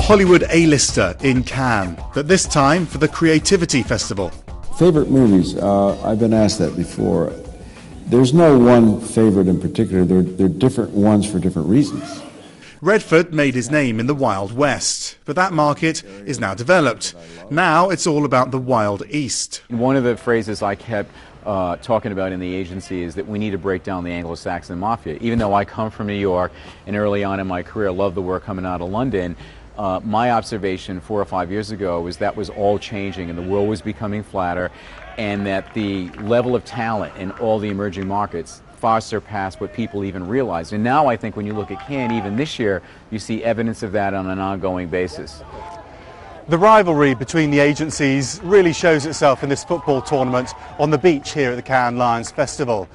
Hollywood A-lister in Cannes, but this time for the Creativity Festival. Favorite movies? I've been asked that before. There's no one favorite in particular. They're different ones for different reasons. Redford made his name in the Wild West, but that market is now developed. Now it's all about the Wild East. One of the phrases I kept talking about in the agency is that we need to break down the Anglo-Saxon mafia. Even though I come from New York and early on in my career loved the work coming out of London, my observation 4 or 5 years ago was that was all changing and the world was becoming flatter, and that the level of talent in all the emerging markets far surpassed what people even realized. And now I think when you look at Cannes, even this year, you see evidence of that on an ongoing basis. The rivalry between the agencies really shows itself in this football tournament on the beach here at the Cannes Lions Festival.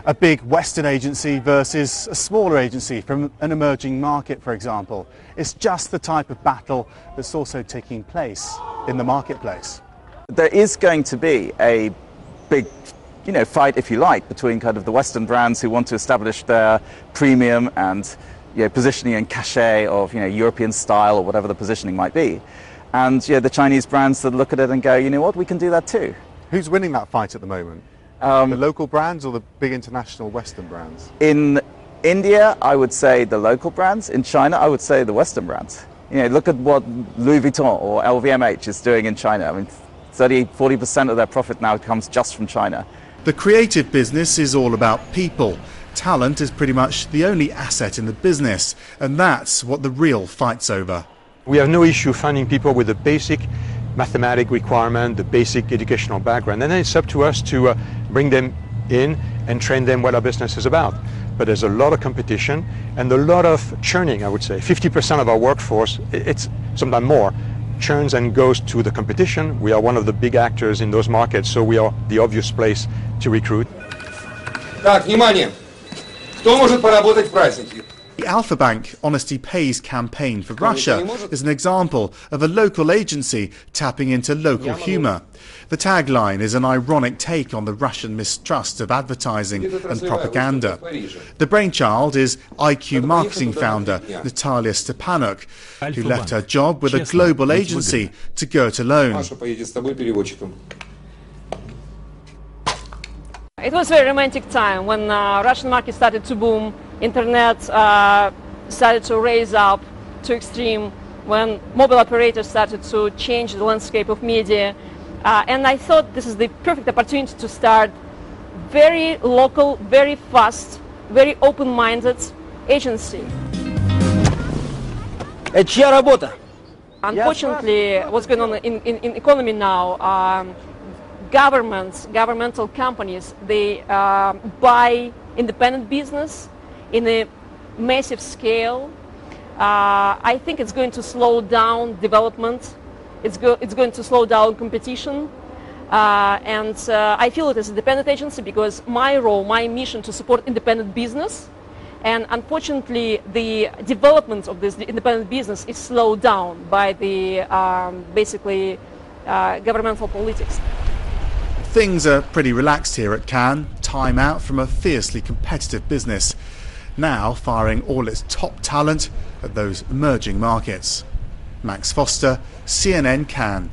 A big Western agency versus a smaller agency from an emerging market, for example. It's just the type of battle that's also taking place in the marketplace. There is going to be a big fight, if you like, between kind of the Western brands who want to establish their premium and positioning and cachet of European style or whatever the positioning might be, and the Chinese brands that look at it and go, you know what, we can do that too. Who's winning that fight at the moment? The local brands or the big international Western brands? In India, I would say the local brands. In China, I would say the Western brands. Look at what Louis Vuitton or LVMH is doing in China. I mean, 30–40% of their profit now comes just from China. The creative business is all about people. Talent is pretty much the only asset in the business, and that's what the real fight's over. We have no issue finding people with the basic mathematic requirement, the basic educational background, and then it's up to us to bring them in and train them what our business is about. But there's a lot of competition and a lot of churning, I would say. 50% of our workforce, it's sometimes more, churns and goes to the competition. We are one of the big actors in those markets, so we are the obvious place to recruit. Так, внимание! Кто может поработать в праздники? The Alpha Bank Honesty Pays campaign for Russia is an example of a local agency tapping into local humour. The tagline is an ironic take on the Russian mistrust of advertising and propaganda. The brainchild is IQ marketing founder Natalia Stepanuk, who left her job with a global agency to go it alone. It was a very romantic time when Russian market started to boom, internet started to raise up to extreme, when mobile operators started to change the landscape of media. And I thought this is the perfect opportunity to start very local, very fast, very open-minded agency. Unfortunately, what's going on in economy now, governmental companies, they buy independent business in a massive scale. I think it's going to slow down development. It's going to slow down competition. And I feel it as an independent agency because my role, my mission to support independent business. And unfortunately, the development of this independent business is slowed down by the basically governmental politics. Things are pretty relaxed here at Cannes, time out from a fiercely competitive business, now firing all its top talent at those emerging markets. Max Foster, CNN Cannes.